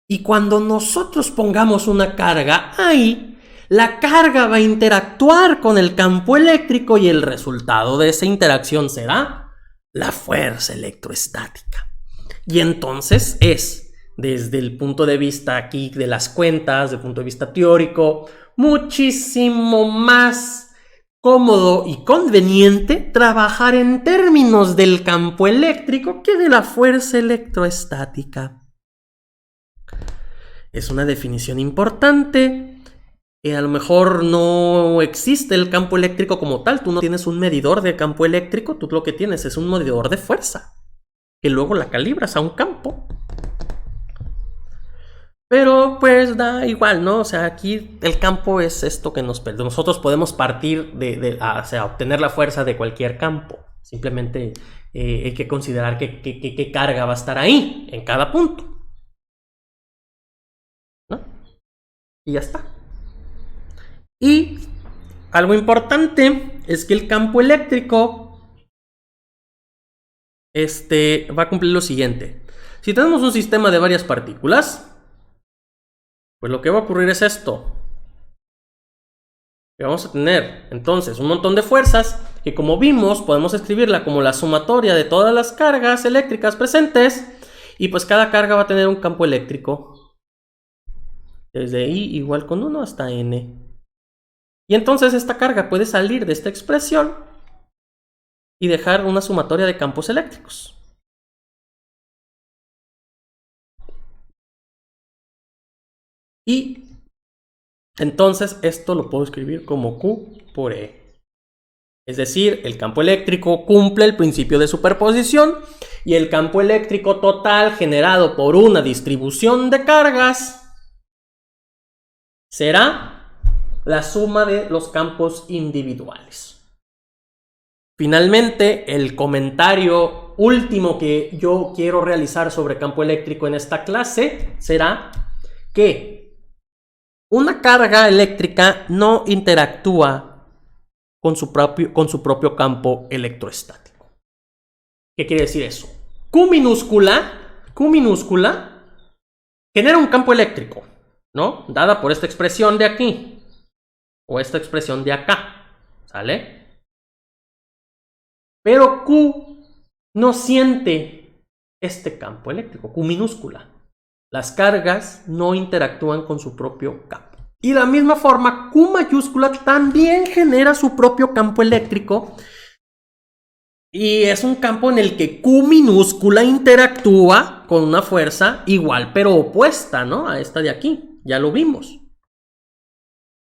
Y cuando nosotros pongamos una carga ahí, La carga va a interactuar con el campo eléctrico y el resultado de esa interacción será la fuerza electrostática. Y entonces es, desde el punto de vista aquí de las cuentas, desde el punto de vista teórico, muchísimo más cómodo y conveniente trabajar en términos del campo eléctrico que de la fuerza electrostática. Es una definición importante. A lo mejor no existe el campo eléctrico como tal, tú no tienes un medidor de campo eléctrico, tú lo que tienes es un medidor de fuerza, que luego la calibras a un campo. Pero pues da igual, ¿no? O sea, aquí el campo es esto que nosotros podemos partir o sea, obtener la fuerza de cualquier campo. Simplemente hay que considerar qué carga va a estar ahí, en cada punto, ¿no? Y ya está. Y algo importante es que el campo eléctrico va a cumplir lo siguiente. Si tenemos un sistema de varias partículas, pues lo que va a ocurrir es esto. Que vamos a tener entonces un montón de fuerzas que, como vimos, podemos escribirla como la sumatoria de todas las cargas eléctricas presentes, y pues cada carga va a tener un campo eléctrico desde I igual con 1 hasta N. Y entonces esta carga puede salir de esta expresión y dejar una sumatoria de campos eléctricos. Y entonces esto lo puedo escribir como Q por E. Es decir, el campo eléctrico cumple el principio de superposición y el campo eléctrico total generado por una distribución de cargas será la suma de los campos individuales. Finalmente, el comentario último que yo quiero realizar sobre campo eléctrico en esta clase será que una carga eléctrica no interactúa con su propio campo electrostático. ¿Qué quiere decir eso? Q minúscula genera un campo eléctrico, ¿no? Dada por esta expresión de aquí o esta expresión de acá, ¿sale? Pero Q no siente este campo eléctrico, Q minúscula. Las cargas no interactúan con su propio campo. Y de la misma forma, Q mayúscula también genera su propio campo eléctrico. Y es un campo en el que Q minúscula interactúa con una fuerza igual pero opuesta, ¿no? A esta de aquí. Ya lo vimos.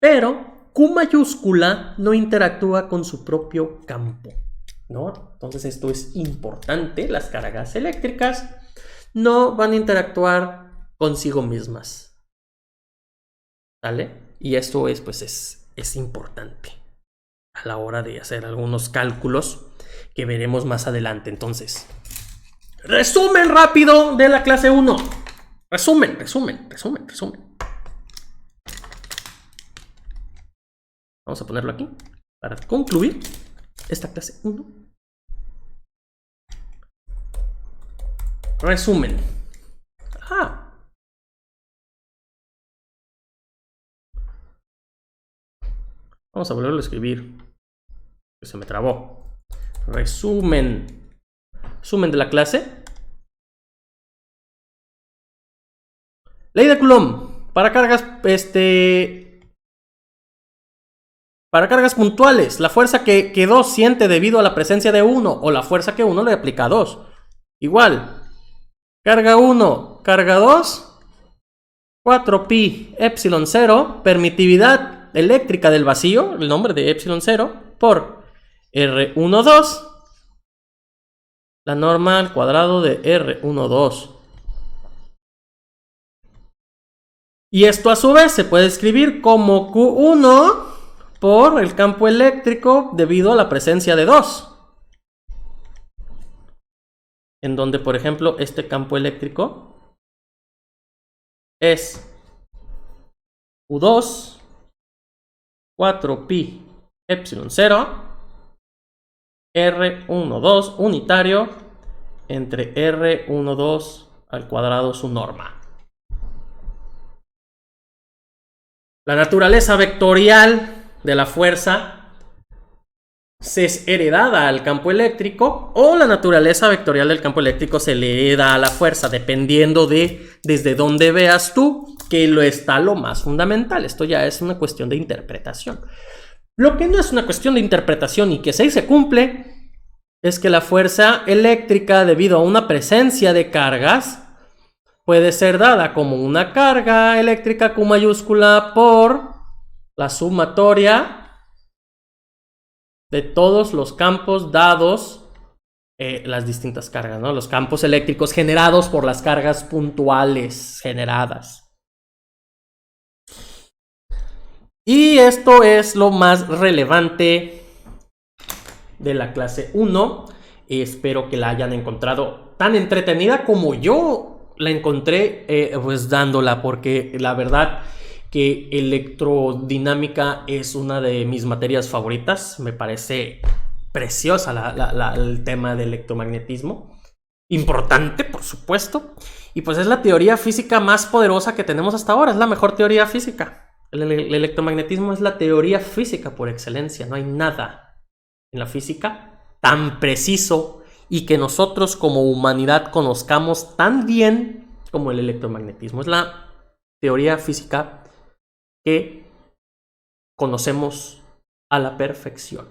Pero Q mayúscula no interactúa con su propio campo, ¿no? Entonces esto es importante. Las cargas eléctricas no van a interactuar consigo mismas, ¿vale? Y esto es, pues, es importante a la hora de hacer algunos cálculos que veremos más adelante. Entonces, resumen rápido de la clase 1. Resumen. Vamos a ponerlo aquí para concluir esta clase 1. Resumen. Vamos a volverlo a escribir, que se me trabó. Resumen de la clase. Ley de Coulomb. Para cargas puntuales, la fuerza que 2 siente debido a la presencia de 1 o la fuerza que 1 le aplica a 2. Igual, carga 1, carga 2, 4pi epsilon 0, permitividad eléctrica del vacío, el nombre de epsilon 0, por R12, la norma al cuadrado de R12. Y esto a su vez se puede escribir como Q1 por el campo eléctrico debido a la presencia de 2. En donde, por ejemplo, este campo eléctrico es Q2, 4pi epsilon 0, R12 unitario entre R12 al cuadrado su norma. La naturaleza vectorial de la fuerza se es heredada al campo eléctrico, o la naturaleza vectorial del campo eléctrico se le hereda a la fuerza, dependiendo de desde dónde veas tú que lo está lo más fundamental. Esto ya es una cuestión de interpretación. Lo que no es una cuestión de interpretación y que se cumple es que la fuerza eléctrica, debido a una presencia de cargas, puede ser dada como una carga eléctrica Q mayúscula por la sumatoria de todos los campos dados, las distintas cargas, ¿no? Los campos eléctricos generados por las cargas puntuales generadas. Y esto es lo más relevante de la clase 1. Espero que la hayan encontrado tan entretenida como yo la encontré pues dándola, porque la verdad que electrodinámica es una de mis materias favoritas. Me parece preciosa el tema del electromagnetismo. Importante, por supuesto. Y pues es la teoría física más poderosa que tenemos hasta ahora. Es la mejor teoría física. El electromagnetismo es la teoría física por excelencia. No hay nada en la física tan preciso y que nosotros como humanidad conozcamos tan bien como el electromagnetismo. Es la teoría física que conocemos a la perfección.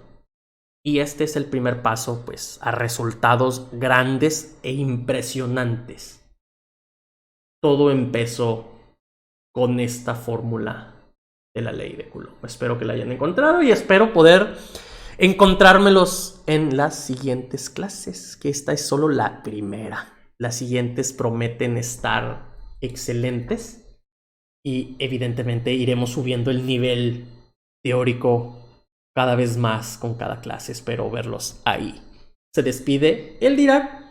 Y este es el primer paso, pues, a resultados grandes e impresionantes. Todo empezó con esta fórmula de la ley de Coulomb. Espero que la hayan encontrado y espero poder encontrármelos en las siguientes clases, que esta es solo la primera. Las siguientes prometen estar excelentes. Y evidentemente iremos subiendo el nivel teórico cada vez más con cada clase. Espero verlos ahí. Se despide el Dirac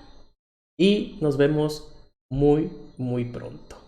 y nos vemos muy, muy pronto.